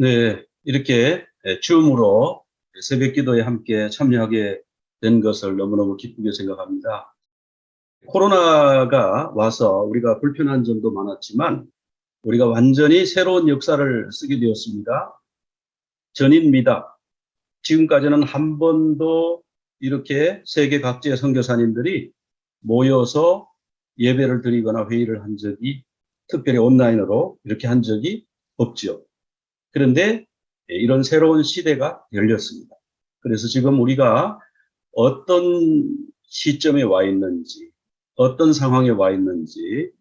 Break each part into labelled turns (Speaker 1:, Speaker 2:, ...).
Speaker 1: 네, 이렇게 줌으로 새벽 기도에 함께 참여하게 된 것을 너무너무 기쁘게 생각합니다. 코로나가 와서 우리가 불편한 점도 많았지만 우리가 완전히 새로운 역사를 쓰게 되었습니다. 전입니다. 지금까지는 한 번도 이렇게 세계 각지의 선교사님들이 모여서 예배를 드리거나 회의를 한 적이, 특별히 온라인으로 이렇게 한 적이 없죠. 그런데 이런 새로운 시대가 열렸습니다. 그래서 지금 우리가 어떤 시점에 와 있는지, 어떤 상황에 와 있는지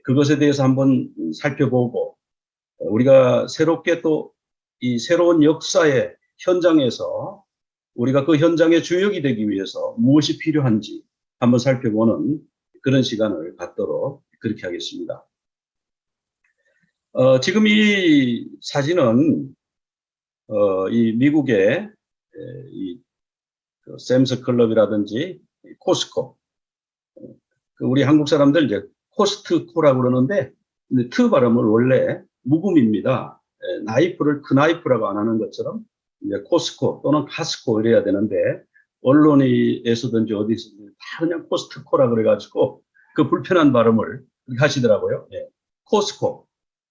Speaker 1: 그것에 대해서 한번 살펴보고, 우리가 새롭게 또 이 새로운 역사의 현장에서 우리가 그 현장의 주역이 되기 위해서 무엇이 필요한지 한번 살펴보는 그런 시간을 갖도록 그렇게 하겠습니다. 지금 이 사진은 이 미국의 이 샘스 클럽이라든지 코스코, 우리 한국 사람들 이제 코스트코라고 그러는데, 근데 트 발음은 원래 묵음입니다. 나이프를 크나이프라고 안 하는 것처럼 이제 코스코 또는 카스코 이래야 되는데, 언론에서든지 어디서든지 다 그냥 코스트코라 그래가지고 그 불편한 발음을 그렇게 하시더라고요. 예. 코스코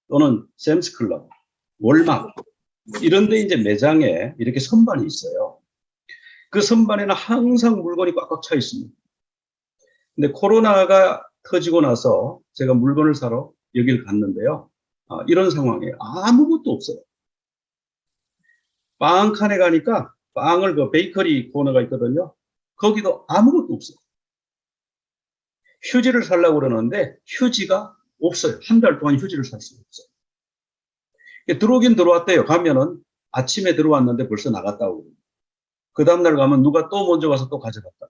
Speaker 1: 또는 샘스 클럽, 월마트 이런 데 이제 매장에 이렇게 선반이 있어요. 그 선반에는 항상 물건이 꽉꽉 차 있습니다. 근데 코로나가 터지고 나서 제가 물건을 사러 여기를 갔는데요. 이런 상황에 아무것도 없어요. 빵 칸에 가니까 빵을 그 베이커리 코너가 있거든요. 거기도 아무것도 없어요. 휴지를 사려고 그러는데 휴지가 없어요. 한 달 동안 휴지를 살 수가 없어요. 들어오긴 들어왔대요. 가면은 아침에 들어왔는데 벌써 나갔다고. 그 다음날 가면 누가 또 먼저 와서 또 가져갔다.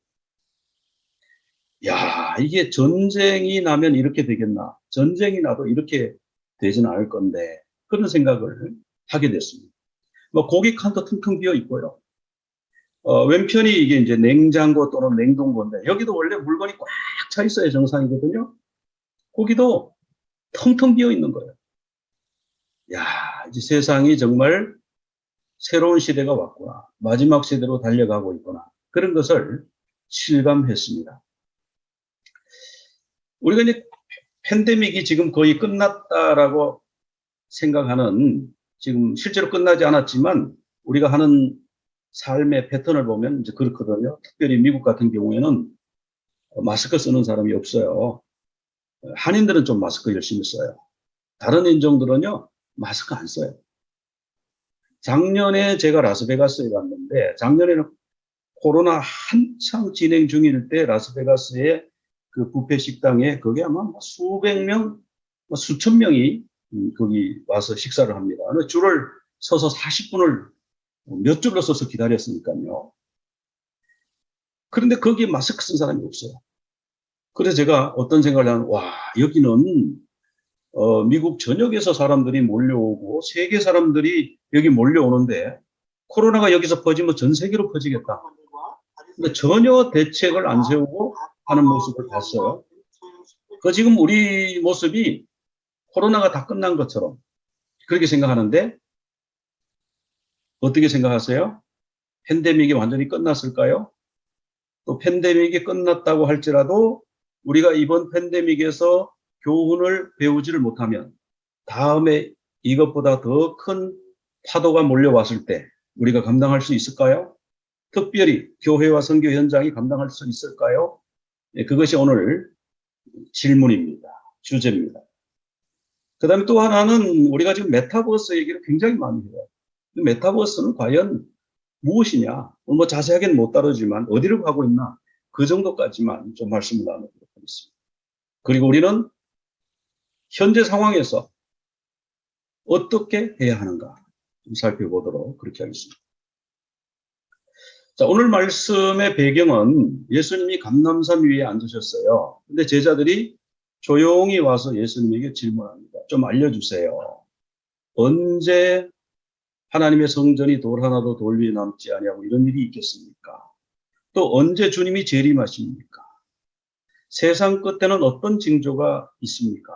Speaker 1: 야, 이게 전쟁이 나면 이렇게 되겠나? 전쟁이 나도 이렇게 되지는 않을 건데, 그런 생각을 하게 됐습니다. 뭐 고기 칸도 텅텅 비어 있고요. 왼편이 이게 이제 냉장고 또는 냉동고인데, 여기도 원래 물건이 꽉 차 있어야 정상이거든요. 거기도 텅텅 비어 있는 거예요. 야, 이제 세상이 정말 새로운 시대가 왔구나. 마지막 시대로 달려가고 있구나. 그런 것을 실감했습니다. 우리가 이제 팬데믹이 지금 거의 끝났다라고 생각하는, 지금 실제로 끝나지 않았지만 우리가 하는 삶의 패턴을 보면 이제 그렇거든요. 특별히 미국 같은 경우에는 마스크 쓰는 사람이 없어요. 한인들은 좀 마스크 열심히 써요. 다른 인종들은요, 마스크 안 써요. 작년에 제가 라스베가스에 갔는데, 작년에는 코로나 한창 진행 중일 때 라스베가스의 그 뷔페 식당에 거기 아마 수백 명, 수천 명이 거기 와서 식사를 합니다. 줄을 서서 40분을 몇 줄로 서서 기다렸으니까요. 그런데 거기에 마스크 쓴 사람이 없어요. 그래서 제가 어떤 생각을 하면, 와, 여기는 미국 전역에서 사람들이 몰려오고 세계 사람들이 여기 몰려오는데 코로나가 여기서 퍼지면 전 세계로 퍼지겠다. 근데 전혀 대책을 안 세우고 하는 모습을 봤어요. 그 지금 우리 모습이 코로나가 다 끝난 것처럼 그렇게 생각하는데, 어떻게 생각하세요? 팬데믹이 완전히 끝났을까요? 또 팬데믹이 끝났다고 할지라도 우리가 이번 팬데믹에서 교훈을 배우지를 못하면 다음에 이것보다 더 큰 파도가 몰려왔을 때 우리가 감당할 수 있을까요? 특별히 교회와 선교 현장이 감당할 수 있을까요? 그것이 오늘 질문입니다. 주제입니다. 그 다음에 또 하나는 우리가 지금 메타버스 얘기를 굉장히 많이 해요. 메타버스는 과연 무엇이냐? 뭐 자세하게는 못 다루지만 어디로 가고 있나? 그 정도까지만 좀 말씀을 나누도록 하겠습니다. 그리고 우리는 현재 상황에서 어떻게 해야 하는가 좀 살펴보도록 그렇게 하겠습니다. 자, 오늘 말씀의 배경은 예수님이 감람산 위에 앉으셨어요. 근데 제자들이 조용히 와서 예수님에게 질문합니다. 좀 알려주세요. 언제 하나님의 성전이 돌 하나도 돌 위에 남지 아니하고 이런 일이 있겠습니까? 또 언제 주님이 재림하십니까? 세상 끝에는 어떤 징조가 있습니까?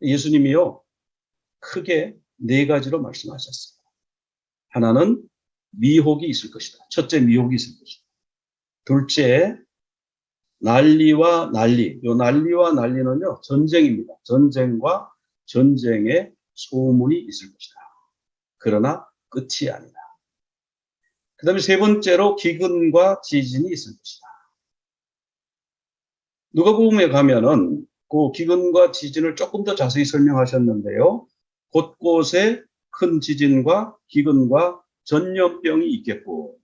Speaker 1: 예수님이요, 크게 네 가지로 말씀하셨어요. 하나는 미혹이 있을 것이다. 첫째, 미혹이 있을 것이다. 둘째, 난리와 난리. 요 난리와 난리는요, 전쟁입니다. 전쟁과 전쟁의 소문이 있을 것이다. 그러나 끝이 아니다. 그 다음에 세 번째로 기근과 지진이 있을 것이다. 누가복음에 가면은 그 기근과 지진을 조금 더 자세히 설명하셨는데요. 곳곳에 큰 지진과 기근과 전염병이 있겠고,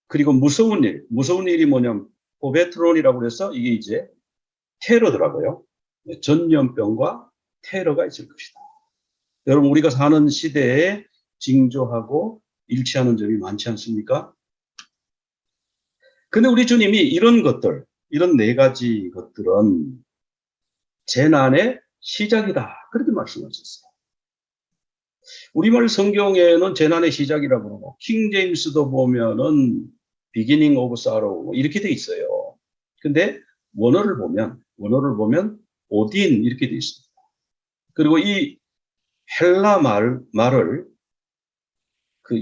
Speaker 1: 그리고 무서운 일이 뭐냐면 오베트론이라고 해서 이게 이제 테러더라고요. 전염병과 테러가 있을 것이다. 여러분, 우리가 사는 시대에 징조하고 일치하는 점이 많지 않습니까? 근데 우리 주님이 이런 것들, 이런 네 가지 것들은 재난의 시작이다. 그렇게 말씀하셨어요. 우리말 성경에는 재난의 시작이라고 그러고, 킹 제임스도 보면은 beginning of sorrow 이렇게 돼 있어요. 근데 원어를 보면 오딘 이렇게 돼 있습니다. 그리고 이 헬라 말을 그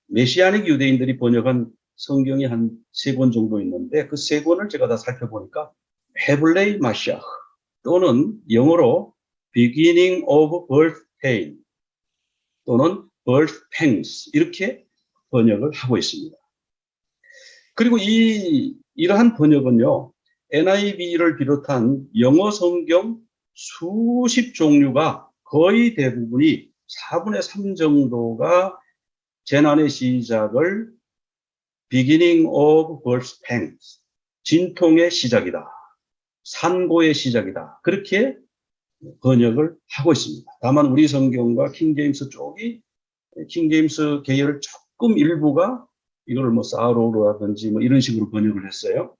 Speaker 1: 메시아닉 유대인들이 번역한 성경이 한 3권 정도 있는데 그 3권을 제가 다 살펴보니까 헤블레이 마시아 또는 영어로 beginning of birth pain 또는 birth pangs 이렇게 번역을 하고 있습니다. 그리고 이러한 번역은요, NIV를 비롯한 영어 성경 수십 종류가 거의 대부분이 4분의 3 정도가 재난의 시작을 beginning of birth pangs, 진통의 시작이다, 산고의 시작이다. 그렇게 번역을 하고 있습니다. 다만 우리 성경과 킹제임스 쪽이 킹제임스 계열을 조금 일부가 이걸 뭐 사로라든지 뭐 이런 식으로 번역을 했어요.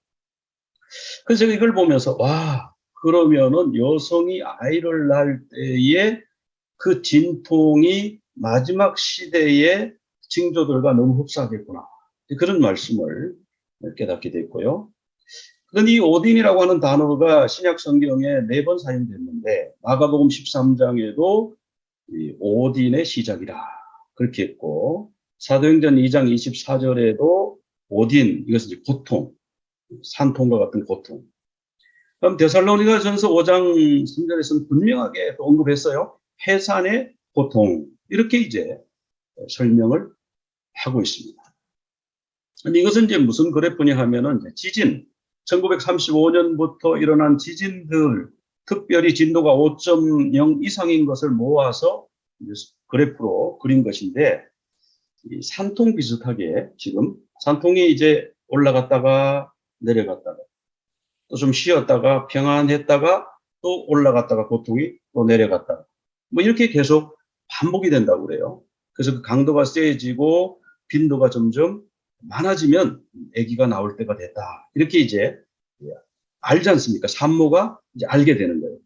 Speaker 1: 그래서 제가 이걸 보면서 와, 그러면은 여성이 아이를 낳을 때에 그 진통이 마지막 시대의 징조들과 너무 흡사하겠구나. 그런 말씀을 깨닫게 됐고요. 그런데 이 오딘이라고 하는 단어가 신약 성경에 4번 사용됐는데 마가복음 13장에도 이 오딘의 시작이라 그렇게 했고 사도행전 2장 24절에도 오딘, 이것은 이제 고통, 산통과 같은 고통. 그럼 데살로니가전서 5장 3절에서는 분명하게 또 언급했어요. 해산의 고통. 이렇게 이제 설명을 하고 있습니다. 근데 이것은 이제 무슨 그래프냐 하면은 지진, 1935년부터 일어난 지진들, 특별히 진도가 5.0 이상인 것을 모아서 그래프로 그린 것인데, 이 산통 비슷하게 지금 산통이 이제 올라갔다가 내려갔다가 또 좀 쉬었다가 평안했다가 또 올라갔다가 고통이 또 내려갔다가 뭐 이렇게 계속 반복이 된다고 그래요. 그래서 그 강도가 세지고 빈도가 점점 많아지면 아기가 나올 때가 됐다. 이렇게 이제 알지 않습니까? 산모가 이제 알게 되는 거예요.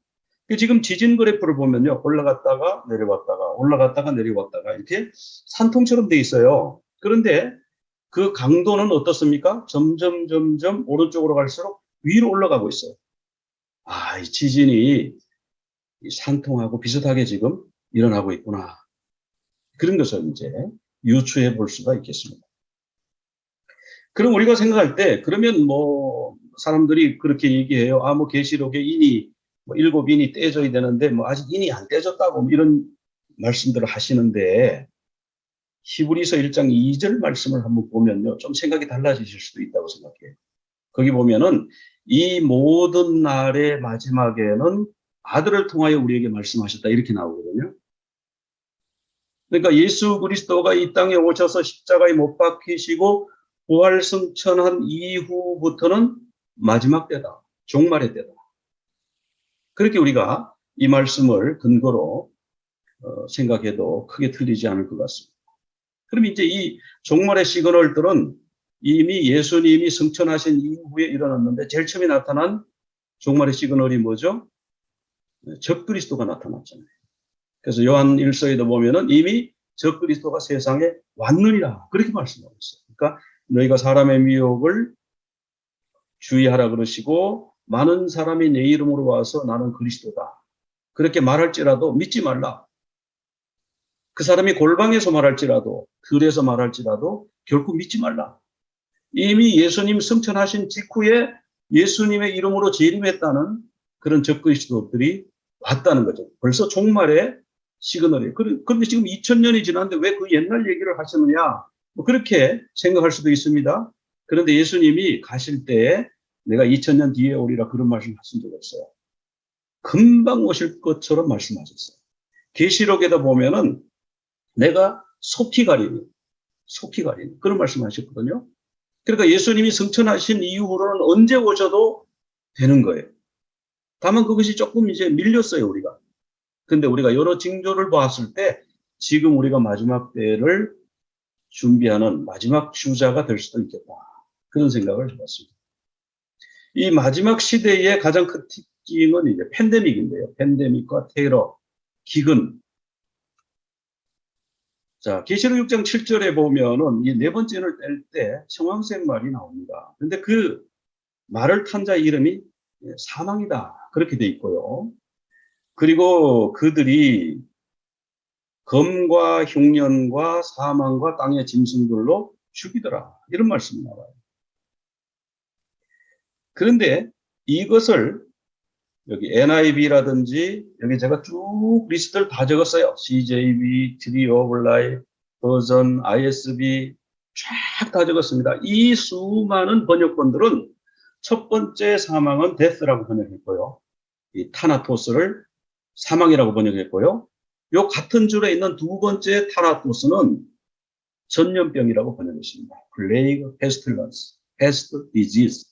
Speaker 1: 지금 지진 그래프를 보면요. 올라갔다가 내려왔다가 올라갔다가 내려왔다가 이렇게 산통처럼 돼 있어요. 그런데 그 강도는 어떻습니까? 점점 오른쪽으로 갈수록 위로 올라가고 있어요. 아, 이 지진이 산통하고 비슷하게 지금 일어나고 있구나. 그런 것을 이제 유추해 볼 수가 있겠습니다. 그럼 우리가 생각할 때 그러면 뭐 사람들이 그렇게 얘기해요. 아, 뭐 계시록에 인이 뭐 7인이 떼져야 되는데 뭐 아직 인이 안 떼졌다고 뭐 이런 말씀들을 하시는데 히브리서 1장 2절 말씀을 한번 보면요. 좀 생각이 달라지실 수도 있다고 생각해요. 거기 보면은 이 모든 날의 마지막에는 아들을 통하여 우리에게 말씀하셨다 이렇게 나오거든요. 그러니까 예수 그리스도가 이 땅에 오셔서 십자가에 못 박히시고 부활 승천한 이후부터는 마지막 때다. 종말의 때다. 그렇게 우리가 이 말씀을 근거로 생각해도 크게 틀리지 않을 것 같습니다. 그럼 이제 이 종말의 시그널들은 이미 예수님이 승천하신 이후에 일어났는데 제일 처음에 나타난 종말의 시그널이 뭐죠? 적그리스도가 나타났잖아요. 그래서 요한 1서에도 보면은 이미 적그리스도가 세상에 왔느니라 그렇게 말씀하고 있어요. 그러니까 너희가 사람의 미혹을 주의하라 그러시고 많은 사람이 내 이름으로 와서 나는 그리스도다. 그렇게 말할지라도 믿지 말라. 그 사람이 골방에서 말할지라도, 들에서 말할지라도 결코 믿지 말라. 이미 예수님 승천하신 직후에 예수님의 이름으로 재림했다는 그런 적그리스도들이 왔다는 거죠. 벌써 종말의 시그널이에요. 그런데 지금 2000년이 지났는데 왜 그 옛날 얘기를 하시느냐? 뭐 그렇게 생각할 수도 있습니다. 그런데 예수님이 가실 때 내가 2000년 뒤에 오리라 그런 말씀 하신 적 없어요. 금방 오실 것처럼 말씀하셨어요. 계시록에다 보면은 내가 속히 가리니 그런 말씀하셨거든요. 그러니까 예수님이 승천하신 이후로는 언제 오셔도 되는 거예요. 다만 그것이 조금 이제 밀렸어요, 우리가. 근데 우리가 여러 징조를 봤을 때 지금 우리가 마지막 때를 준비하는 마지막 주자가 될 수도 있겠다. 그런 생각을 해봤습니다. 이 마지막 시대의 가장 큰 특징은 이제 팬데믹인데요. 팬데믹과 테러, 기근. 자, 계시록 6장 7절에 보면은 이 네 번째 인을 뗄 때 청황색 말이 나옵니다. 근데 그 말을 탄 자 이름이 사망이다. 그렇게 돼 있고요. 그리고 그들이 검과 흉년과 사망과 땅의 짐승들로 죽이더라. 이런 말씀이 나와요. 그런데 이것을 여기 NIV라든지 여기 제가 쭉 리스트를 다 적었어요. CJB, Tree of Life, 버전, ISB 쫙 다 적었습니다. 이 수많은 번역본들은 첫 번째 사망은 death라고 번역했고요. 이 타나토스를 사망이라고 번역했고요. 요 같은 줄에 있는 두 번째 타나토스는 전염병이라고 번역했습니다. Plague, Pestilence, Pest, Disease.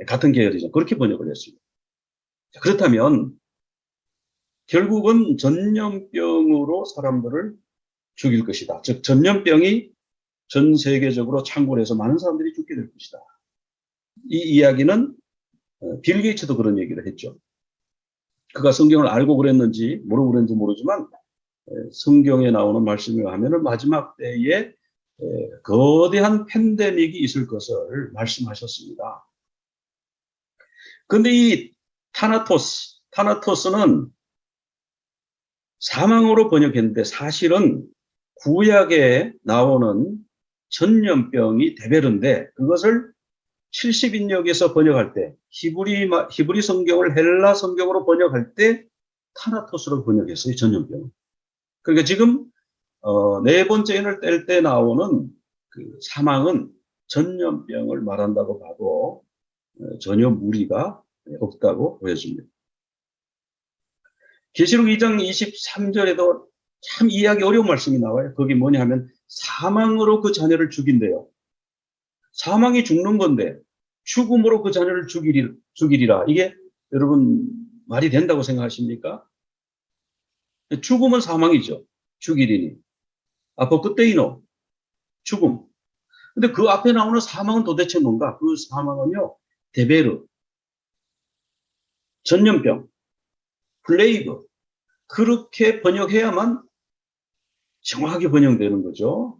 Speaker 1: 같은 계열이죠. 그렇게 번역을 했습니다. 그렇다면 결국은 전염병으로 사람들을 죽일 것이다. 즉 전염병이 전 세계적으로 창궐해서 많은 사람들이 죽게 될 것이다. 이 이야기는 빌 게이츠도 그런 얘기를 했죠. 그가 성경을 알고 그랬는지 모르고 그랬는지 모르지만 성경에 나오는 말씀을 하면은 마지막 때에 거대한 팬데믹이 있을 것을 말씀하셨습니다. 그런데 이 타나토스는 사망으로 번역했는데 사실은 구약에 나오는 전염병이 데베르인데 그것을 70인역에서 번역할 때 히브리 성경을 헬라 성경으로 번역할 때 타나토스로 번역했어요. 전염병. 그러니까 지금 네 번째 인을 뗄 때 나오는 그 사망은 전염병을 말한다고 봐도 전혀 무리가 없다고 보여집니다. 계시록 2장 23절에도 참 이해하기 어려운 말씀이 나와요. 그게 뭐냐 하면 사망으로 그 자녀를 죽인대요. 사망이 죽는 건데 죽음으로 그 자녀를 죽이리라. 이게 여러분 말이 된다고 생각하십니까? 죽음은 사망이죠. 죽이리니. 아포크테이노. 죽음. 근데 그 앞에 나오는 사망은 도대체 뭔가? 그 사망은요. 데베르. 전염병. 플레이그. 그렇게 번역해야만 정확하게 번역되는 거죠.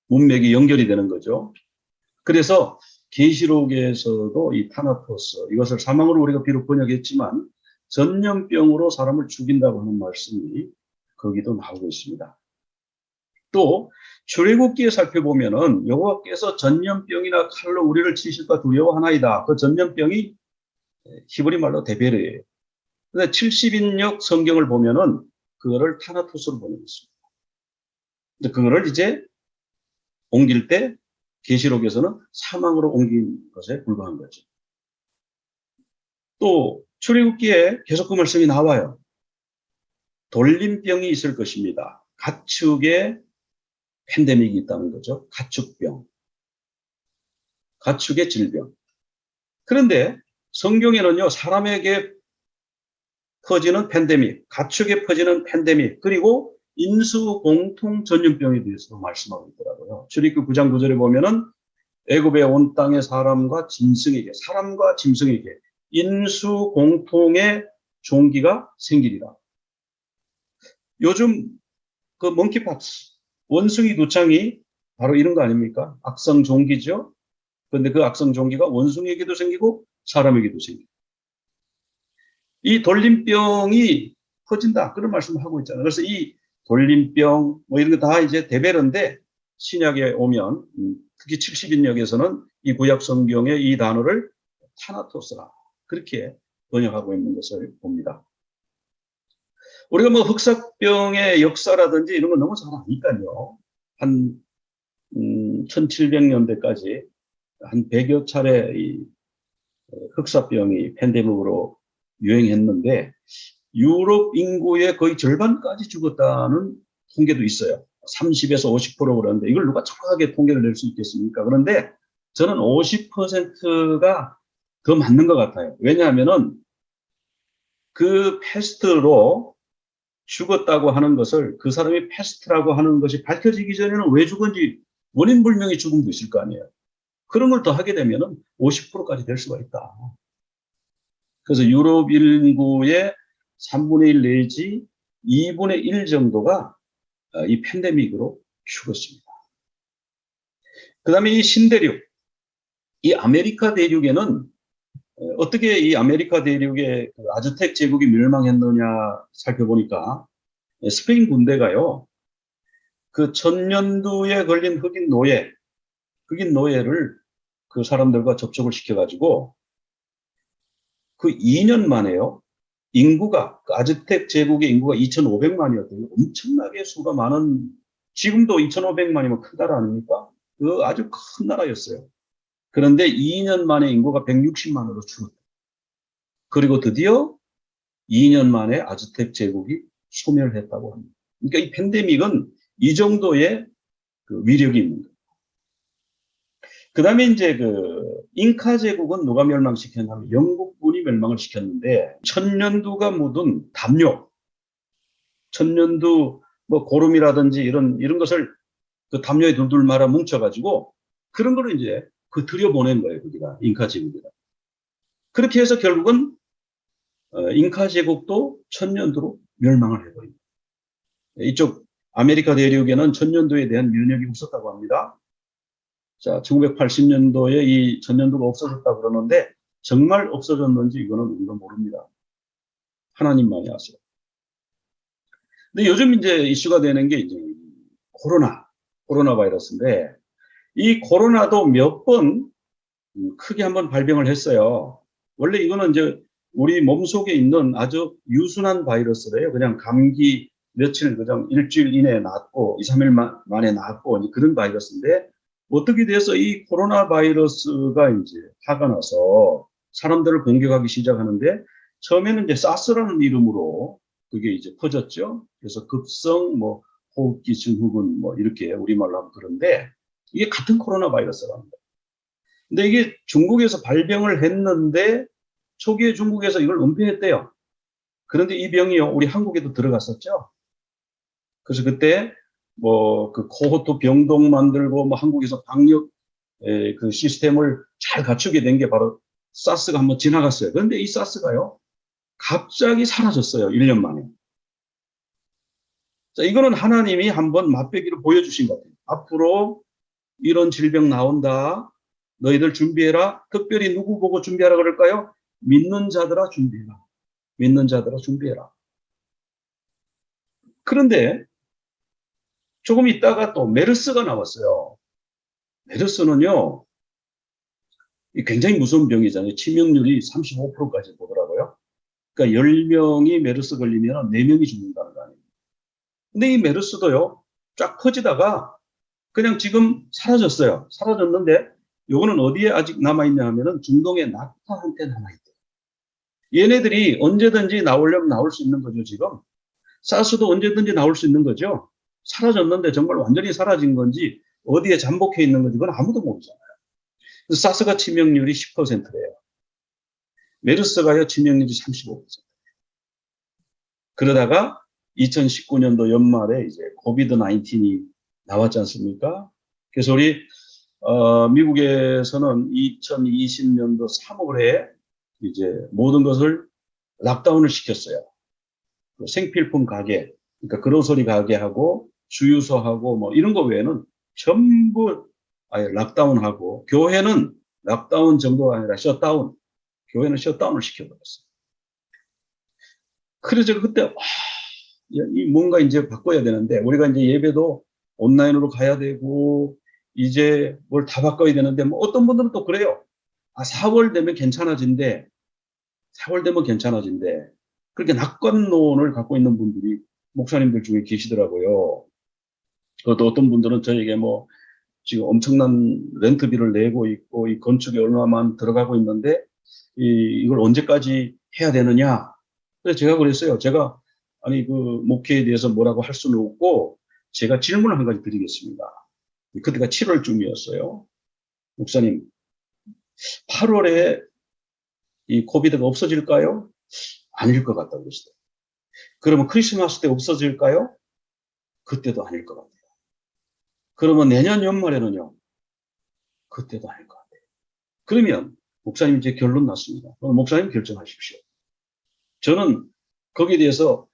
Speaker 1: 문맥이 연결이 되는 거죠. 그래서 계시록에서도 이 타나토스 이것을 사망으로 우리가 비록 번역했지만 전염병으로 사람을 죽인다고 하는 말씀이 거기도 나오고 있습니다. 또 출애굽기에 살펴보면은 여호와께서 전염병이나 칼로 우리를 치실까 두려워하나이다. 그 전염병이 히브리 말로 데베르예요. 근데 70인역 성경을 보면은 그거를 타나토스로 번역했습니다. 근데 그거를 이제 옮길 때 계시록에서는 사망으로 옮긴 것에 불과한 거죠. 또 출애굽기에 계속 그 말씀이 나와요. 돌림병이 있을 것입니다. 가축의 팬데믹이 있다는 거죠. 가축병. 가축의 질병. 그런데 성경에는요. 사람에게 퍼지는 팬데믹, 가축에 퍼지는 팬데믹, 그리고 인수 공통 전염병에 대해서도 말씀하고 있더라고요. 출애굽기 9장 9절에 보면은 애굽의 온 땅의 사람과 짐승에게 인수 공통의 종기가 생기리라. 요즘 그 멍키팍스, 원숭이 두창이 바로 이런 거 아닙니까? 악성 종기죠. 그런데 그 악성 종기가 원숭이에게도 생기고 사람에게도 생기고. 이 돌림병이 퍼진다. 그런 말씀을 하고 있잖아요. 그래서 이 돌림병 뭐 이런 거 다 이제 대베러인데 신약에 오면 특히 70인역에서는 이 구약 성경의 이 단어를 타나토스라 그렇게 번역하고 있는 것을 봅니다. 우리가 뭐 흑사병의 역사라든지 이런 건 너무 잘 아니까요. 한 1700년대까지 한 100여 차례 이 흑사병이 팬데믹으로 유행했는데 유럽 인구의 거의 절반까지 죽었다는 통계도 있어요. 30에서 50% 그러는데 이걸 누가 정확하게 통계를 낼 수 있겠습니까? 그런데 저는 50%가 더 맞는 것 같아요. 왜냐하면은 그 패스트로 죽었다고 하는 것을 그 사람이 패스트라고 하는 것이 밝혀지기 전에는 왜 죽은지 원인 불명의 죽음도 있을 거 아니에요. 그런 걸 더 하게 되면은 50%까지 될 수가 있다. 그래서 유럽 인구의 3분의 1 내지 2분의 1 정도가 이 팬데믹으로 죽었습니다. 그 다음에 이 신대륙, 이 아메리카 대륙에는 어떻게 이 아메리카 대륙의 그 아즈텍 제국이 멸망했느냐 살펴보니까 스페인 군대가요, 그 1000년도에 걸린 흑인 노예를 그 사람들과 접촉을 시켜가지고 그 2년 만에요, 인구가, 그 아즈텍 제국의 인구가 2,500만이었거든요. 엄청나게 수가 많은, 지금도 2,500만이면 큰 나라 아닙니까? 그 아주 큰 나라였어요. 그런데 2년 만에 인구가 160만으로 줄었다. 그리고 드디어 2년 만에 아즈텍 제국이 소멸했다고 합니다. 그러니까 이 팬데믹은 이 정도의 그 위력이 있는 거예요. 그 다음에 이제 그 잉카 제국은 누가 멸망시켰냐면 영국군이 멸망을 시켰는데 천년두가 묻은 담요, 천년두 뭐 고름이라든지 이런 것을 그 담요에 둘둘 말아 뭉쳐가지고 그런 거를 이제 그 들여보낸 거예요. 거기가 잉카 제국이다. 그렇게 해서 결국은 잉카 제국도 천년두로 멸망을 해버립니다. 이쪽 아메리카 대륙에는 천년두에 대한 면역이 없었다고 합니다. 자, 1980년도에 이 천년두가 없어졌다고 그러는데 정말 없어졌는지 이거는 우리가 모릅니다. 하나님만이 아세요. 근데 요즘 이제 이슈가 되는 게 이제 코로나 바이러스인데 이 코로나도 몇 번 크게 한번 발병을 했어요. 원래 이거는 이제 우리 몸속에 있는 아주 유순한 바이러스래요. 그냥 감기 며칠 그냥 일주일 이내에 낫고 2, 3일 만에 낫고 그런 바이러스인데 어떻게 돼서 이 코로나 바이러스가 이제 화가 나서 사람들을 공격하기 시작하는데 처음에는 이제 사스라는 이름으로 그게 이제 퍼졌죠. 그래서 급성 뭐 호흡기 증후군 뭐 이렇게 우리말로 하면 그런데 이게 같은 코로나 바이러스랍니다. 근데 이게 중국에서 발병을 했는데 초기에 중국에서 이걸 은폐했대요. 그런데 이 병이요, 우리 한국에도 들어갔었죠. 그래서 그때 뭐 그 코호토 병동 만들고 뭐 한국에서 방역 그 시스템을 잘 갖추게 된 게 바로 사스가 한번 지나갔어요. 그런데 이 사스가요, 갑자기 사라졌어요. 1년 만에. 자, 이거는 하나님이 한번 맛배기를 보여주신 것 같아요. 앞으로 이런 질병 나온다. 너희들 준비해라. 특별히 누구 보고 준비하라 그럴까요? 믿는 자들아 준비해라. 믿는 자들아 준비해라. 그런데 조금 있다가 또 메르스가 나왔어요. 메르스는요, 굉장히 무서운 병이잖아요. 치명률이 35%까지 보더라고요. 그러니까 10명이 메르스 걸리면 4명이 죽는다는 거 아니에요. 근데 이 메르스도요, 쫙 퍼지다가 그냥 지금 사라졌어요. 사라졌는데 요거는 어디에 아직 남아있냐 하면은 중동의 낙타한테 남아있대요. 얘네들이 언제든지 나오려면 나올 수 있는 거죠, 지금. 사스도 언제든지 나올 수 있는 거죠. 사라졌는데 정말 완전히 사라진 건지 어디에 잠복해 있는 건지 그건 아무도 모르잖아요. 사스가 치명률이 10%예요. 메르스가요, 치명률이 35%. 그러다가 2019년도 연말에 이제 코비드 19이 나왔지 않습니까? 그래서 우리 미국에서는 2020년도 3월에 이제 모든 것을 락다운을 시켰어요. 그 생필품 가게, 그러니까 그로서리 가게하고 주유소하고 뭐 이런 거 외에는 전부 아예 락다운하고 교회는 락다운 정도가 아니라 셧다운, 교회는 셧다운을 시켜버렸어요. 그래서 제가 그때 이 뭔가 이제 바꿔야 되는데 우리가 이제 예배도 온라인으로 가야 되고 이제 뭘 다 바꿔야 되는데 뭐 어떤 분들은 또 그래요. 4월 되면 괜찮아진대. 4월 되면 괜찮아진대. 그렇게 낙관론을 갖고 있는 분들이 목사님들 중에 계시더라고요. 또 어떤 분들은 저에게 뭐 지금 엄청난 렌트비를 내고 있고 이 건축에 얼마만 들어가고 있는데 이걸 언제까지 해야 되느냐. 그래서 제가 그랬어요. 제가 아니 그 목회에 대해서 뭐라고 할 수는 없고 제가 질문을 한 가지 드리겠습니다. 그때가 7월쯤이었어요. 목사님, 8월에 이 코비드가 없어질까요? 아닐 것 같다고 그랬어요. 그러면 크리스마스 때 없어질까요? 그때도 아닐 것 같아요. 그러면 내년 연말에는요? 그때도 아닐 것 같아요. 그러면 목사님 이제 결론 났습니다. 목사님 결정하십시오. 저는 거기에 대해서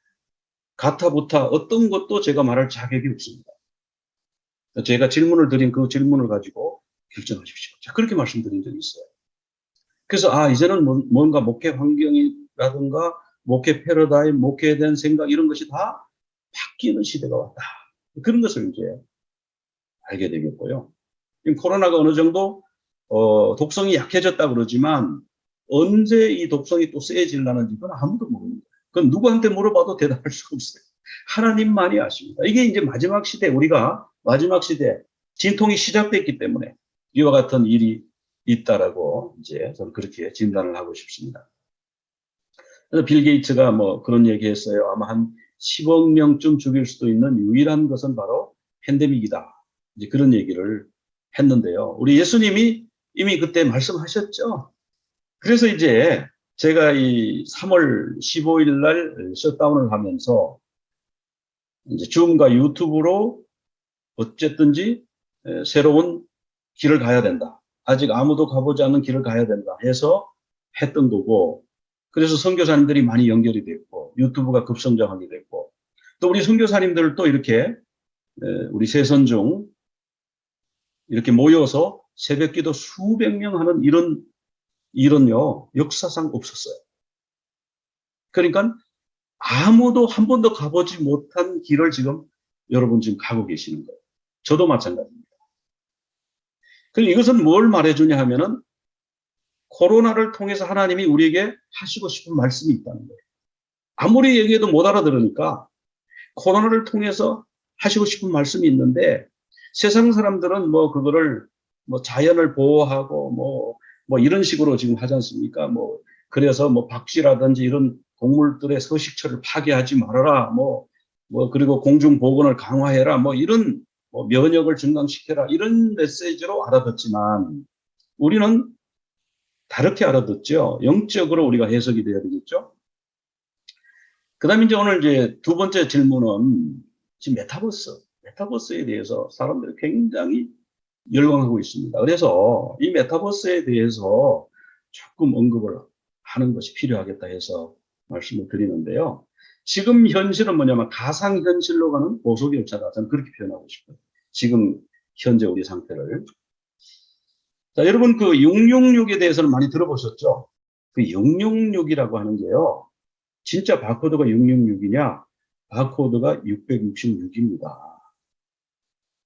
Speaker 1: 가타부타 어떤 것도 제가 말할 자격이 없습니다. 제가 질문을 드린 그 질문을 가지고 결정하십시오. 자, 그렇게 말씀드린 적이 있어요. 그래서 이제는 뭔가 목회 환경이라든가 목회 패러다임, 목회에 대한 생각 이런 것이 다 바뀌는 시대가 왔다. 그런 것을 이제 알게 되겠고요. 코로나가 어느 정도 독성이 약해졌다 그러지만 언제 이 독성이 또 세질라는지 그건 아무도 모릅니다. 그건 누구한테 물어봐도 대답할 수가 없어요. 하나님만이 아십니다. 이게 이제 마지막 시대, 우리가 마지막 시대 진통이 시작됐기 때문에 이와 같은 일이 있다라고 이제 저는 그렇게 진단을 하고 싶습니다. 그래서 빌 게이츠가 뭐 그런 얘기 했어요. 아마 한 10억 명쯤 죽일 수도 있는 유일한 것은 바로 팬데믹이다. 이제 그런 얘기를 했는데요. 우리 예수님이 이미 그때 말씀하셨죠. 그래서 이제 제가 이 3월 15일 날 셧다운을 하면서 이제 줌과 유튜브로 어쨌든지 새로운 길을 가야 된다. 아직 아무도 가보지 않는 길을 가야 된다 해서 했던 거고, 그래서 선교사님들이 많이 연결이 됐고 유튜브가 급성장하게 됐고, 또 우리 선교사님들도 이렇게 우리 세선 중 이렇게 모여서 새벽기도 수백 명 하는 이런 일은요 역사상 없었어요. 그러니까 아무도 한 번도 가보지 못한 길을 지금 여러분 지금 가고 계시는 거예요. 저도 마찬가지입니다. 그럼 이것은 뭘 말해주냐 하면은 코로나를 통해서 하나님이 우리에게 하시고 싶은 말씀이 있다는 거예요. 아무리 얘기해도 못 알아들으니까 코로나를 통해서 하시고 싶은 말씀이 있는데 세상 사람들은 뭐 그거를 뭐 자연을 보호하고 뭐 이런 식으로 지금 하지 않습니까? 뭐 그래서 뭐 박쥐라든지 이런 동물들의 서식처를 파괴하지 말아라. 그리고 공중 보건을 강화해라. 뭐 이런 뭐 면역을 증강시켜라. 이런 메시지로 알아듣지만 우리는 다르게 알아듣죠. 영적으로 우리가 해석이 돼야 되겠죠. 그 다음에 이제 오늘 이제 두 번째 질문은 지금 메타버스에 대해서 사람들이 굉장히 열광하고 있습니다. 그래서 이 메타버스에 대해서 조금 언급을 하는 것이 필요하겠다 해서 말씀을 드리는데요. 지금 현실은 뭐냐면 가상현실로 가는 보소결차다. 저는 그렇게 표현하고 싶어요. 지금 현재 우리 상태를. 자, 여러분 그 666에 대해서는 많이 들어보셨죠? 그 666이라고 하는 게요. 진짜 바코드가 666이냐? 바코드가 666입니다.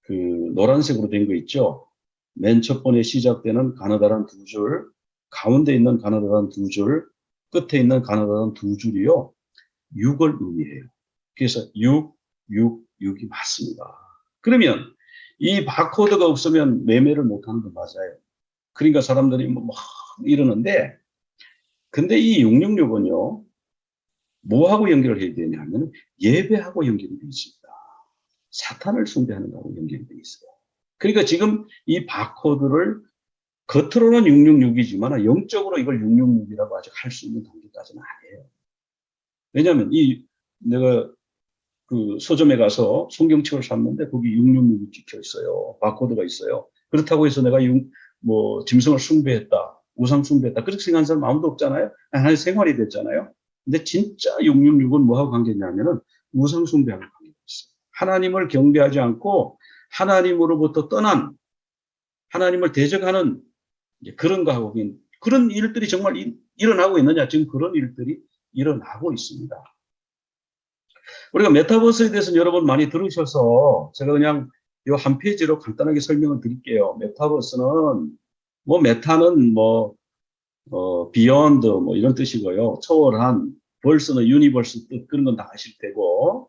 Speaker 1: 그 노란색으로 된 거 있죠? 맨 첫 번에 시작되는 가나다란 두 줄, 가운데 있는 가나다란 두 줄, 끝에 있는 가나다란 두 줄이요. 6을 의미해요. 그래서 666이 맞습니다. 그러면 이 바코드가 없으면 매매를 못하는 건 맞아요. 그러니까 사람들이 막 이러는데, 근데 이 666은요, 뭐하고 연결을 해야 되냐 하면 예배하고 연결이 되어 있습니다. 사탄을 숭배하는 거하고 연결이 되어 있어요. 그러니까 지금 이 바코드를 겉으로는 666이지만 영적으로 이걸 666이라고 아직 할 수 있는 단계까지는 아니에요. 왜냐하면 내가 그 서점에 가서 성경책을 샀는데 거기 666이 찍혀 있어요. 바코드가 있어요. 그렇다고 해서 내가 짐승을 숭배했다, 우상 숭배했다, 그렇게 생각하는 사람 아무도 없잖아요. 하나의 생활이 됐잖아요. 근데 진짜 666은 뭐하고 관계냐면은 우상 숭배하는 관계가 있어요. 하나님을 경배하지 않고 하나님으로부터 떠난 하나님을 대적하는 그런 거하고 그런 일들이 정말 일어나고 있느냐? 지금 그런 일들이 일어나고 있습니다. 우리가 메타버스에 대해서는 여러분 많이 들으셔서 제가 그냥 이 한 페이지로 간단하게 설명을 드릴게요. 메타버스는 뭐 메타는 뭐 비욘드 뭐 이런 뜻이고요. 초월한, 벌스는 유니버스 뜻, 그런 건 다 아실 테고.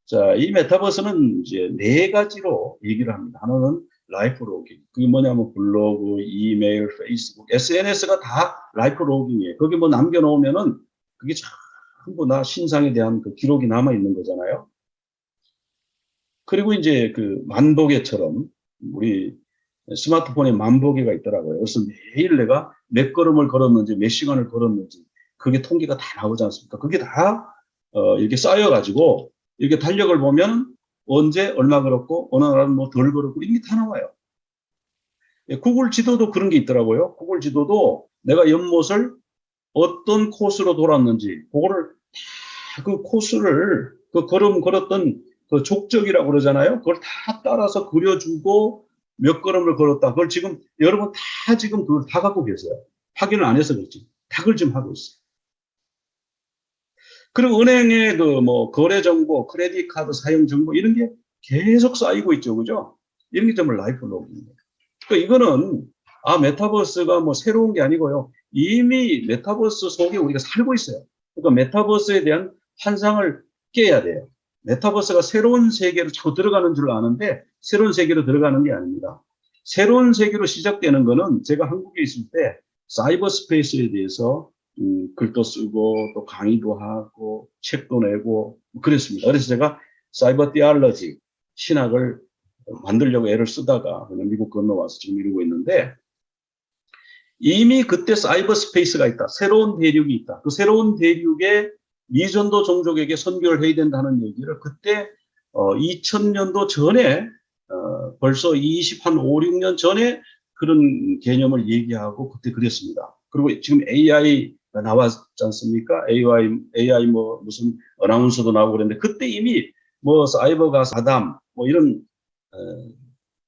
Speaker 1: 자, 이 메타버스는 이제 네 가지로 얘기를 합니다. 하나는 라이프 로깅. 그게 뭐냐면 블로그, 이메일, 페이스북, SNS가 다 라이프 로깅이에요. 거기 뭐 남겨놓으면은 그게 전부 다 신상에 대한 그 기록이 남아 있는 거잖아요. 그리고 이제 그 만보계처럼 우리 스마트폰에 만보계가 있더라고요. 그래서 매일 내가 몇 걸음을 걸었는지, 몇 시간을 걸었는지, 그게 통계가 다 나오지 않습니까? 그게 다 이렇게 쌓여가지고 이렇게 달력을 보면 언제 얼마 걸었고 어느 날은 뭐 덜 걸었고 이게 다 나와요. 예, 구글 지도도 그런 게 있더라고요. 구글 지도도 내가 연못을 어떤 코스로 돌았는지 그거를 다 그 코스를 그 걸음 걸었던 그 족적이라고 그러잖아요. 그걸 다 따라서 그려주고 몇 걸음을 걸었다. 그걸 지금 여러분 다 지금 그걸 다 갖고 계세요. 확인을 안 해서 그렇지. 다 그걸 지금 하고 있어요. 그리고 은행의 그 뭐 거래 정보, 크레딧 카드 사용 정보 이런 게 계속 쌓이고 있죠, 그죠? 이런 게 정말 라이프 로그입니다. 그러니까 이거는 메타버스가 뭐 새로운 게 아니고요. 이미 메타버스 속에 우리가 살고 있어요. 그러니까 메타버스에 대한 환상을 깨야 돼요. 메타버스가 새로운 세계로 자꾸 들어가는 줄 아는데 새로운 세계로 들어가는 게 아닙니다. 새로운 세계로 시작되는 거는 제가 한국에 있을 때 사이버 스페이스에 대해서 글도 쓰고 또 강의도 하고 책도 내고 그랬습니다. 그래서 제가 사이버 티알러지 신학을 만들려고 애를 쓰다가 그냥 미국 건너와서 지금 이루고 있는데 이미 그때 사이버 스페이스가 있다. 새로운 대륙이 있다. 그 새로운 대륙에 미전도 종족에게 선교를 해야 된다는 얘기를 그때 2000년도 전에 벌써 5, 6년 전에 그런 개념을 얘기하고 그때 그랬습니다. 그리고 지금 AI가 나왔지 않습니까? AI 뭐 무슨 어나운서도 나오고 그랬는데 그때 이미 뭐 사이버가 사담 뭐 이런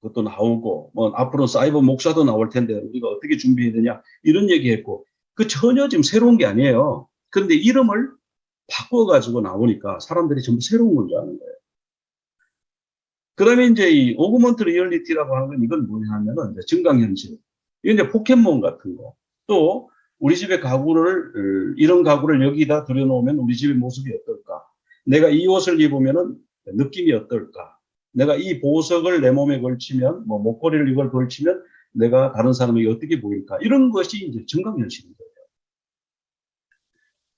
Speaker 1: 것도 나오고 뭐 앞으로 사이버 목사도 나올 텐데 우리가 어떻게 준비해야 되냐 이런 얘기했고 그 전혀 지금 새로운 게 아니에요. 그런데 이름을 바꿔가지고 나오니까 사람들이 전부 새로운 건 줄 아는 거예요. 그 다음에 이제 이 오그먼트 리얼리티라고 하는 건 이건 뭐냐면은 이제 증강현실. 이건 이제 포켓몬 같은 거. 또 우리 집의 가구를, 이런 가구를 여기다 들여놓으면 우리 집의 모습이 어떨까? 내가 이 옷을 입으면은 느낌이 어떨까? 내가 이 보석을 내 몸에 걸치면, 뭐 목걸이를 이걸 걸치면 내가 다른 사람에게 어떻게 보일까? 이런 것이 이제 증강현실인 거예요.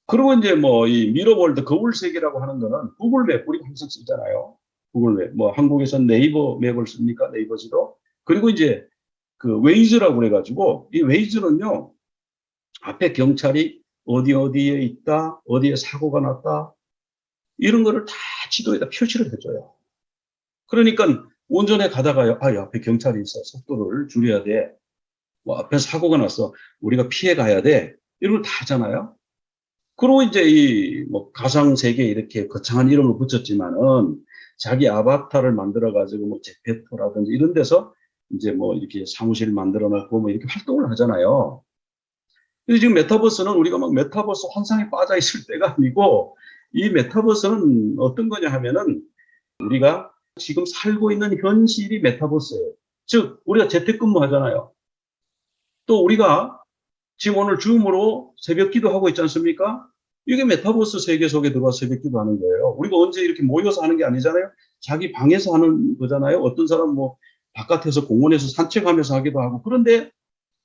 Speaker 1: 그리고 이제 뭐 이 미러월드 거울 세계라고 하는 거는 구글 맵 우리가 항상 쓰잖아요. 구글 맵. 뭐 한국에서 네이버 맵을 씁니까? 네이버 지도. 그리고 이제 그 웨이즈라고 그래가지고 이 웨이즈는요 앞에 경찰이 어디에 있다, 어디에 사고가 났다 이런 거를 다 지도에다 표시를 해줘요. 그러니까 운전해 가다가요, 앞에 경찰이 있어, 속도를 줄여야 돼. 뭐 앞에 사고가 났어, 우리가 피해 가야 돼. 이런 걸 다 하잖아요. 그리고 이제 이 뭐 가상 세계에 이렇게 거창한 이름을 붙였지만은 자기 아바타를 만들어 가지고 뭐 제페토라든지 이런 데서 이제 뭐 이렇게 사무실 만들어 놓고 뭐 이렇게 활동을 하잖아요. 근데 지금 메타버스는 우리가 막 메타버스 환상에 빠져 있을 때가 아니고 이 메타버스는 어떤 거냐 하면은 우리가 지금 살고 있는 현실이 메타버스예요. 즉 우리가 재택근무 하잖아요. 또 우리가 지금 오늘 줌으로 새벽 기도하고 있지 않습니까? 이게 메타버스 세계 속에 들어와 새벽 기도하는 거예요. 우리가 언제 이렇게 모여서 하는 게 아니잖아요. 자기 방에서 하는 거잖아요. 어떤 사람 뭐 바깥에서 공원에서 산책하면서 하기도 하고. 그런데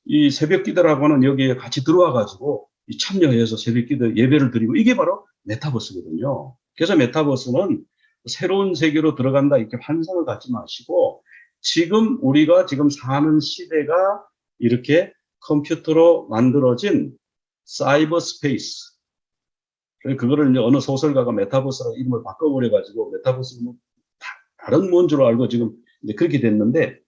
Speaker 1: 이 새벽 기도라고 하는 여기에 같이 들어와 가지고 참여해서 새벽 기도 예배를 드리고 이게 바로 메타버스거든요. 그래서 메타버스는 새로운 세계로 들어간다 이렇게 환상을 갖지 마시고 지금 우리가 지금 사는 시대가 이렇게 컴퓨터로 만들어진 사이버 스페이스. 그거를 이제 어느 소설가가 메타버스라고 이름을 바꿔버려가지고 메타버스는 다른 뭔 줄 알고 지금 이제 그렇게 됐는데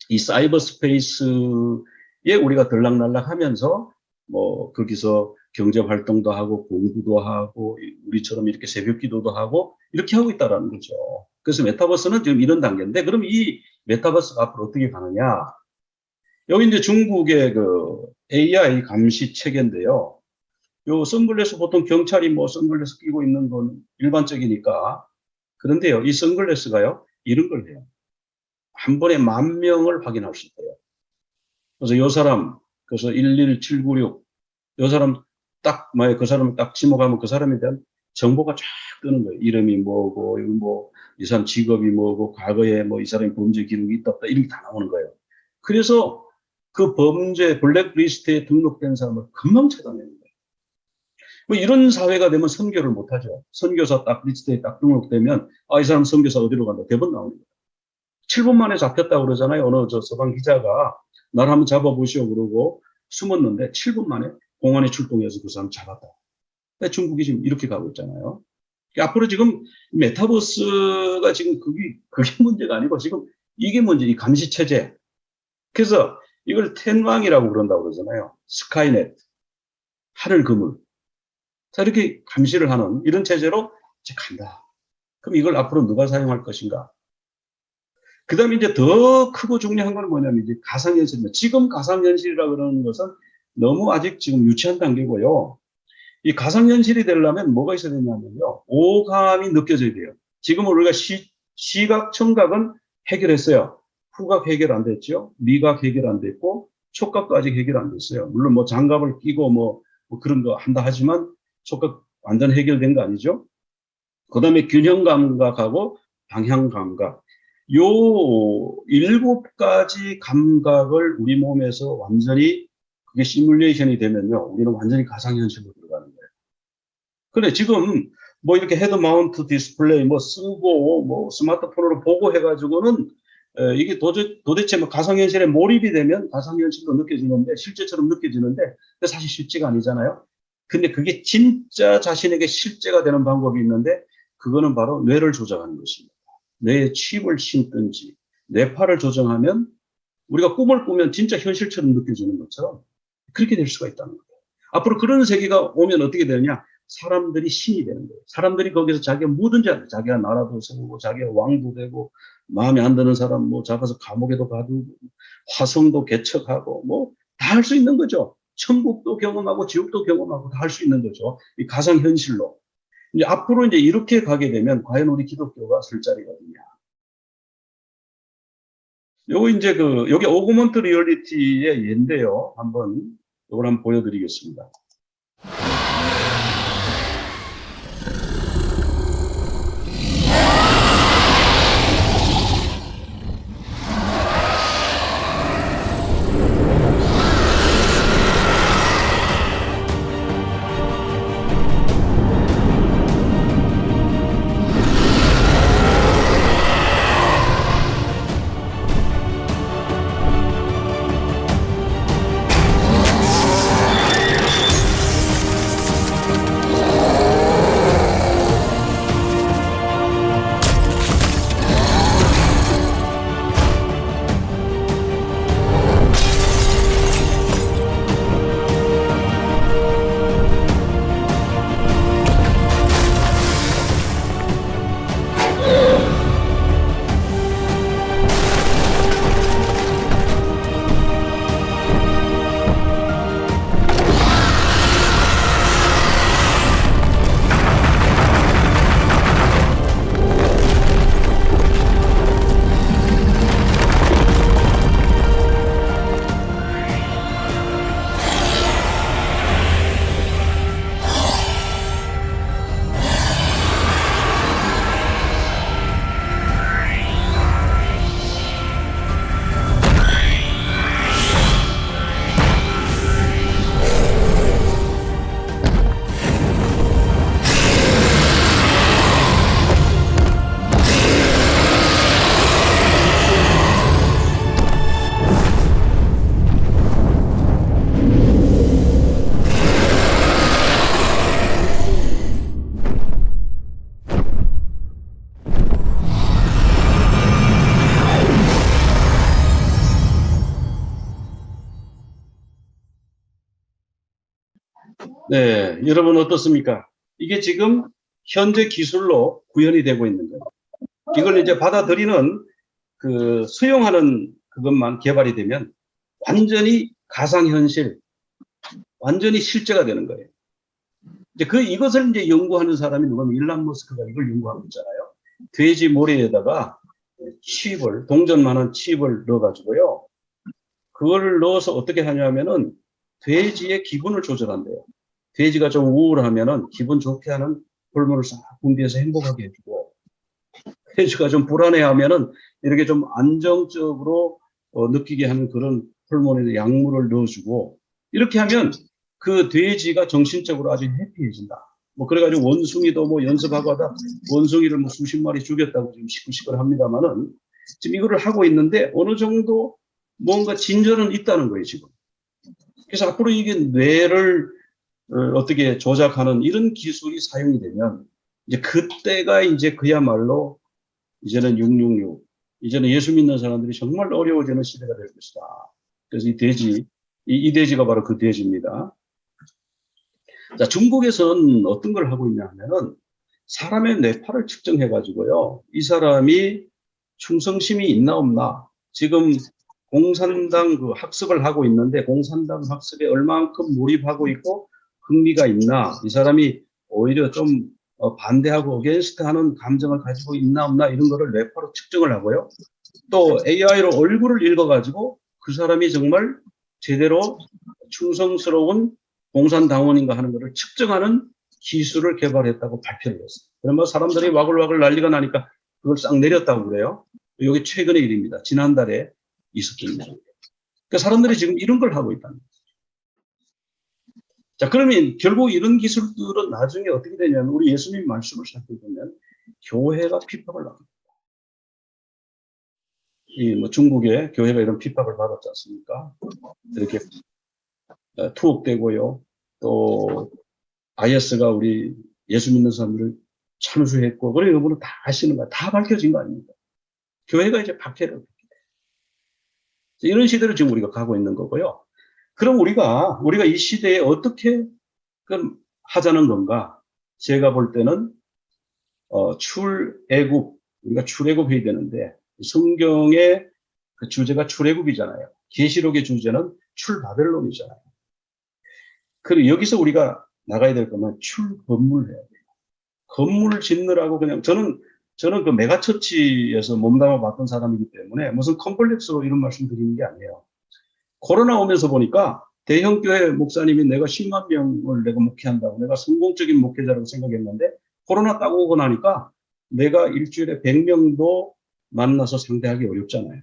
Speaker 1: 이 사이버 스페이스에 우리가 들락날락 하면서 뭐 거기서 경제 활동도 하고 공부도 하고 우리처럼 이렇게 새벽 기도도 하고 이렇게 하고 있다라는 거죠. 그래서 메타버스는 지금 이런 단계인데 그럼 이 메타버스가 앞으로 어떻게 가느냐? 여기 이제 중국의 그 AI 감시 체계인데요. 요 선글라스 보통 경찰이 뭐 선글라스 끼고 있는 건 일반적이니까. 그런데요, 이 선글라스가요, 이런 걸 해요. 한 번에 10,000명을 확인할 수 있대요. 그래서 요 사람, 그래서 11796, 요 사람 딱, 만약 그 사람을 딱 지목하면 그 사람에 대한 정보가 쫙 뜨는 거예요. 이름이 뭐고, 뭐, 이 사람 직업이 뭐고, 과거에 뭐 이 사람이 범죄 기록이 있다 없다, 이런 게 다 나오는 거예요. 그래서 그 범죄 블랙리스트에 등록된 사람을 금방 찾아내는 거예요. 뭐 이런 사회가 되면 선교를 못하죠. 선교사 딱 리스트에 딱 등록되면, 아, 이 사람 선교사 어디로 간다. 대본 나오는 거예요. 7분 만에 잡혔다고 그러잖아요. 어느 저 서방 기자가 나를 한번 잡아보시오 그러고 숨었는데 7분 만에 공안에 출동해서 그 사람 잡았다. 근데 중국이 지금 이렇게 가고 있잖아요. 앞으로 지금 메타버스가 지금 그게 문제가 아니고 지금 이게 문제, 이 감시체제. 그래서 이걸 텐왕이라고 그런다고 그러잖아요. 스카이넷, 하늘 그물. 자, 이렇게 감시를 하는 이런 체제로 이제 간다. 그럼 이걸 앞으로 누가 사용할 것인가? 그 다음에 이제 더 크고 중요한 건 뭐냐면 이제 가상현실입니다. 지금 가상현실이라 그러는 것은 너무 아직 지금 유치한 단계고요. 이 가상현실이 되려면 뭐가 있어야 되냐면요. 오감이 느껴져야 돼요. 지금은 우리가 시각, 청각은 해결했어요. 후각 해결 안 됐죠. 미각 해결 안 됐고, 촉각도 아직 해결 안 됐어요. 물론 뭐 장갑을 끼고 뭐 그런 거 한다 하지만 촉각 완전 해결된 거 아니죠. 그 다음에 균형 감각하고 방향 감각. 요 7가지 감각을 우리 몸에서 완전히 그게 시뮬레이션이 되면요. 우리는 완전히 가상현실로 들어가는 거예요. 근데 지금 뭐 이렇게 헤드 마운트 디스플레이 뭐 쓰고 뭐 스마트폰으로 보고 해가지고는 이게 도대체 뭐 가상현실에 몰입이 되면 가상현실로 느껴지는데 실제처럼 느껴지는데 근데 사실 실제가 아니잖아요. 근데 그게 진짜 자신에게 실제가 되는 방법이 있는데 그거는 바로 뇌를 조작하는 것입니다. 뇌에 칩을 심든지 뇌파를 조정하면 우리가 꿈을 꾸면 진짜 현실처럼 느껴지는 것처럼 그렇게 될 수가 있다는 거예요. 앞으로 그런 세계가 오면 어떻게 되느냐? 사람들이 신이 되는 거예요. 사람들이 거기서 자기가 뭐든지 하는 거예요. 자기가 나라도 세우고 자기가 왕도 되고 마음에 안 드는 사람 뭐 잡아서 감옥에도 가두고 화성도 개척하고 뭐 다 할 수 있는 거죠. 천국도 경험하고 지옥도 경험하고 다 할 수 있는 거죠. 이 가상현실로. 이제 앞으로 이제 이렇게 가게 되면 과연 우리 기독교가 설 자리가 어디냐. 요거 이제 여기 오그먼트 리얼리티의 예인데요. 요걸 한번 보여드리겠습니다. 네, 여러분 어떻습니까? 이게 지금 현재 기술로 구현이 되고 있는 거예요. 이걸 이제 받아들이는 수용하는 그것만 개발이 되면 완전히 가상현실, 완전히 실제가 되는 거예요. 이제 이것을 이제 연구하는 사람이 누구냐면 일론 머스크가 이걸 연구하고 있잖아요. 돼지 모래에다가 동전만한 칩을 넣어가지고요. 그걸 넣어서 어떻게 하냐면은 돼지의 기분을 조절한대요. 돼지가 좀 우울하면은 기분 좋게 하는 호르몬을 싹 분비해서 행복하게 해주고, 돼지가 좀 불안해하면은 이렇게 좀 안정적으로 느끼게 하는 그런 호르몬의 약물을 넣어주고, 이렇게 하면 그 돼지가 정신적으로 아주 해피해진다. 뭐 그래가지고 원숭이도 뭐 연습하고 하다 원숭이를 뭐 수십 마리 죽였다고 지금 시끌시끌 합니다만은, 지금 이거를 하고 있는데 어느 정도 뭔가 진전은 있다는 거예요, 지금. 그래서 앞으로 이게 뇌를 어떻게 조작하는 이런 기술이 사용이 되면 이제 그때가 이제 그야말로 이제는 666, 이제는 예수 믿는 사람들이 정말 어려워지는 시대가 될 것이다. 그래서 이 돼지가 바로 그 돼지입니다. 자, 중국에서는 어떤 걸 하고 있냐 하면은 사람의 뇌파를 측정해 가지고요, 이 사람이 충성심이 있나 없나, 지금 공산당 그 학습을 하고 있는데 공산당 학습에 얼만큼 몰입하고 있고 흥미가 있나, 이 사람이 오히려 좀 반대하고 어게인스트 하는 감정을 가지고 있나 없나, 이런 거를 뇌파로 측정을 하고요. 또 AI로 얼굴을 읽어가지고 그 사람이 정말 제대로 충성스러운 공산당원인가 하는 것을 측정하는 기술을 개발했다고 발표를 했어요. 그러면 사람들이 와글와글 난리가 나니까 그걸 싹 내렸다고 그래요. 이게 최근의 일입니다. 지난달에 있었습니다. 그러니까 사람들이 지금 이런 걸 하고 있다는 거예요. 자, 그러면 결국 이런 기술들은 나중에 어떻게 되냐면 우리 예수님 말씀을 살펴보면 교회가 핍박을 받습니다. 뭐 중국의 교회가 이런 핍박을 받았지 않습니까? 이렇게 투옥되고요. 또 IS가 우리 예수 믿는 사람들을 참수했고, 그래 여러분은 다 아시는 거야. 다 밝혀진 거 아닙니까? 교회가 이제 박해를. 이런 시대를 지금 우리가 가고 있는 거고요. 그럼 우리가 이 시대에 어떻게 하자는 건가? 제가 볼 때는 출애굽, 우리가 출애굽해야 되는데 성경의 그 주제가 출애굽이잖아요. 계시록의 주제는 출바벨론이잖아요. 그리고 여기서 우리가 나가야 될 거는 출건물해야 돼요. 건물을 짓느라고 그냥 저는 그 메가처치에서 몸담아 봤던 사람이기 때문에 무슨 컴플렉스로 이런 말씀 드리는 게 아니에요. 코로나 오면서 보니까 대형 교회 목사님이 내가 10만 명을 내가 목회한다고, 내가 성공적인 목회자라고 생각했는데 코로나 따고 오고 나니까 내가 일주일에 100명도 만나서 상대하기 어렵잖아요.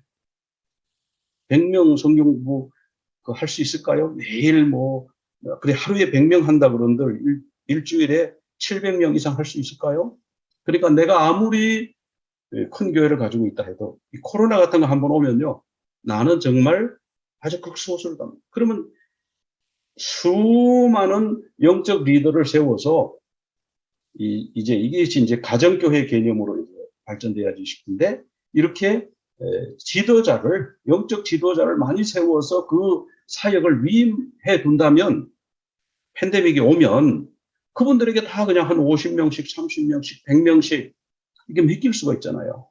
Speaker 1: 100명 성경부 할 수 있을까요? 매일 그래 하루에 100명 한다 그런들 일주일에 700명 이상 할 수 있을까요? 그러니까 내가 아무리 큰 교회를 가지고 있다 해도 이 코로나 같은 거 한번 오면요, 나는 정말 아주 극소수다. 그러면 수많은 영적 리더를 세워서 이게 가정교회 개념으로 이제 발전돼야지 싶은데, 이렇게 영적 지도자를 많이 세워서 그 사역을 위임해 둔다면 팬데믹이 오면 그분들에게 다 그냥 한 50명씩, 30명씩, 100명씩 이게 맡길 수가 있잖아요.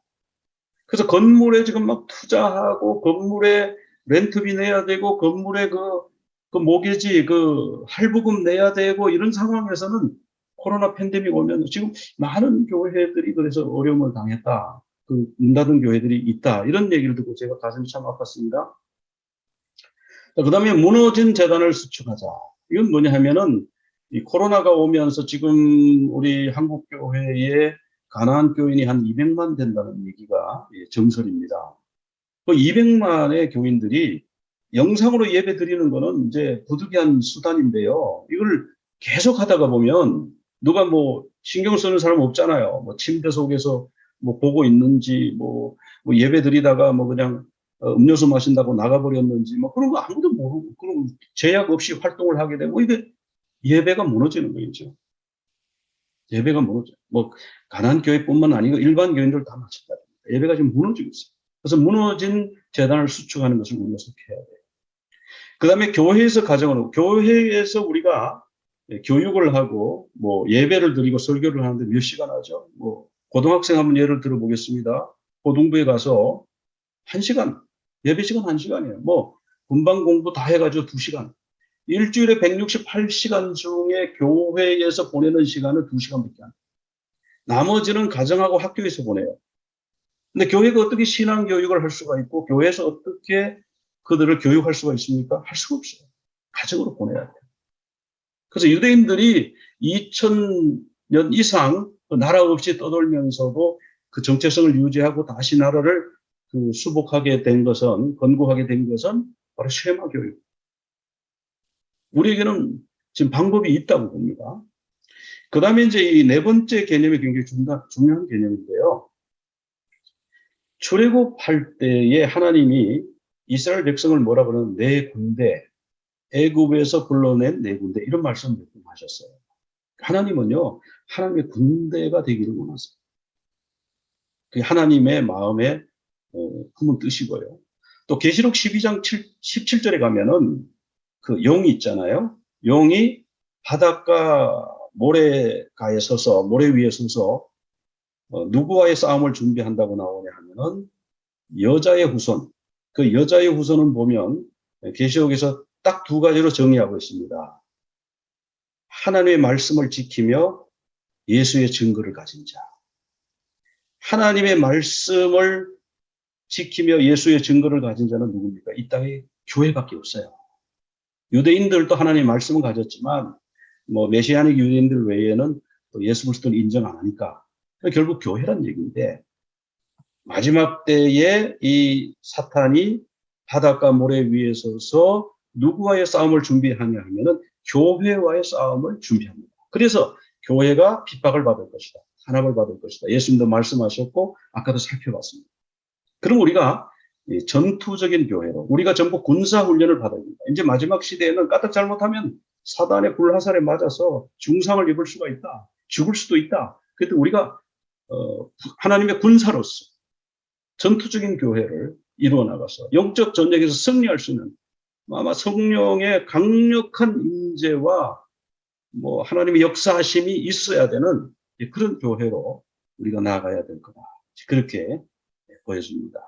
Speaker 1: 그래서 건물에 지금 막 투자하고 건물에 렌트비 내야 되고 건물에 그 모기지 할부금 내야 되고 이런 상황에서는 코로나 팬데믹 오면 지금 많은 교회들이 그래서 어려움을 당했다. 문 닫은 교회들이 있다. 이런 얘기를 듣고 제가 가슴이 참 아팠습니다. 그 다음에 무너진 재단을 수축하자. 이건 뭐냐 하면은 이 코로나가 오면서 지금 우리 한국교회에 가난한 교인이 한 200만 된다는 얘기가 정설입니다. 그 200만의 교인들이 영상으로 예배 드리는 거는 이제 부득이한 수단인데요. 이걸 계속 하다가 보면 누가 신경 쓰는 사람 없잖아요. 침대 속에서 보고 있는지, 예배 드리다가 그냥 음료수 마신다고 나가버렸는지, 그런 거 아무도 모르고, 그럼 제약 없이 활동을 하게 되고, 이게 예배가 무너지는 거죠. 예배가 무너져. 가난 교회뿐만 아니고 일반 교인들 다 마찬가지입니다. 예배가 지금 무너지고 있어요. 그래서 무너진 재단을 수축하는 것을 우리가 해야 돼요. 그 다음에 교회에서 우리가 교육을 하고, 예배를 드리고 설교를 하는데 몇 시간 하죠? 고등학생 한번 예를 들어보겠습니다. 고등부에 가서 1시간, 예배 시간 1시간이에요. 분방 공부 다 해가지고 2시간. 일주일에 168시간 중에 교회에서 보내는 시간은 2시간밖에 안 돼요. 나머지는 가정하고 학교에서 보내요. 근데 교회가 어떻게 신앙 교육을 할 수가 있고 교회에서 어떻게 그들을 교육할 수가 있습니까? 할 수가 없어요. 가정으로 보내야 돼요. 그래서 유대인들이 2000년 이상 나라 없이 떠돌면서도 그 정체성을 유지하고 다시 나라를 수복하게 된 것은, 건국하게 된 것은 바로 쉐마 교육. 우리에게는 지금 방법이 있다고 봅니다. 그 다음에 이제 이 네 번째 개념이 굉장히 중요한 개념인데요. 출애굽할 때에 하나님이 이스라엘 백성을 뭐라 그러는 네 군대, 애굽에서 불러낸 네 군대 이런 말씀을 몇 번 하셨어요. 하나님은요, 하나님의 군대가 되기를 원하세요. 그게 하나님의 마음에 품은 뜻이고요. 또 계시록 12장 17절에 가면은 그 용이 있잖아요. 용이 바닷가 모래가에 서서 모래 위에 서서 누구와의 싸움을 준비한다고 나오냐 하면은 여자의 후손. 그 여자의 후손은 보면 계시록에서 딱 두 가지로 정의하고 있습니다. 하나님의 말씀을 지키며 예수의 증거를 가진 자. 하나님의 말씀을 지키며 예수의 증거를 가진 자는 누굽니까? 이 땅에 교회밖에 없어요. 유대인들도 하나님의 말씀을 가졌지만 뭐 메시아닉 유대인들 외에는 또 예수 그리스도는 인정 안 하니까 결국 교회란 얘기인데 마지막 때에 이 사탄이 바닷가 모래 위에 서서 누구와의 싸움을 준비하냐 하면은 교회와의 싸움을 준비합니다. 그래서 교회가 핍박을 받을 것이다. 탄압을 받을 것이다. 예수님도 말씀하셨고 아까도 살펴봤습니다. 그럼 우리가 전투적인 교회로 우리가 전부 군사훈련을 받아야 됩니다. 이제 마지막 시대에는 까딱 잘못하면 사단의 불화살에 맞아서 중상을 입을 수가 있다. 죽을 수도 있다. 그때 우리가 하나님의 군사로서 전투적인 교회를 이루어 나가서 영적 전쟁에서 승리할 수 있는 아마 성령의 강력한 임재와 뭐 하나님의 역사하심이 있어야 되는 그런 교회로 우리가 나아가야 될 거다. 그렇게 보여집니다.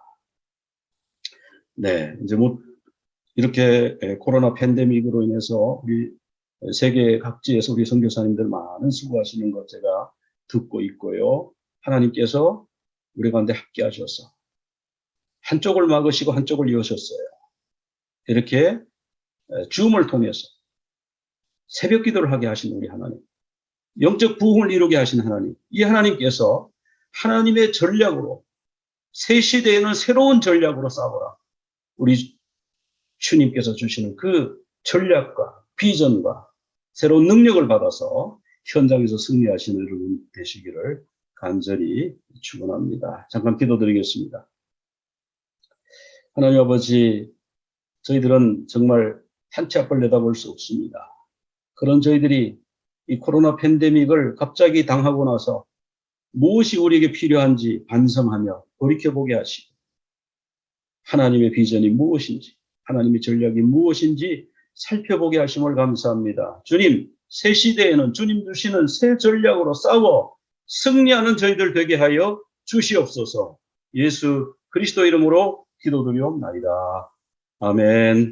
Speaker 1: 네, 이제 뭐 이렇게 코로나 팬데믹으로 인해서 우리 세계 각지에서 우리 선교사님들 많은 수고하시는 것 제가 듣고 있고요. 하나님께서 우리 가운데 함께 하셔서 한쪽을 막으시고 한쪽을 여셨어요. 이렇게 줌을 통해서 새벽 기도를 하게 하신 우리 하나님, 영적 부흥을 이루게 하신 하나님, 이 하나님께서 하나님의 전략으로 새 시대에는 새로운 전략으로 싸워라. 우리 주님께서 주시는 그 전략과 비전과 새로운 능력을 받아서 현장에서 승리하시는 여러분 되시기를 간절히 축원합니다. 잠깐 기도드리겠습니다. 하나님 아버지, 저희들은 정말 한 치 앞을 내다볼 수 없습니다. 그런 저희들이 이 코로나 팬데믹을 갑자기 당하고 나서 무엇이 우리에게 필요한지 반성하며 돌이켜보게 하시고 하나님의 비전이 무엇인지 하나님의 전략이 무엇인지 살펴보게 하심을 감사합니다. 주님, 새 시대에는 주님 주시는 새 전략으로 싸워 승리하는 저희들 되게 하여 주시옵소서. 예수 그리스도 이름으로 기도드리옵나이다. 아멘.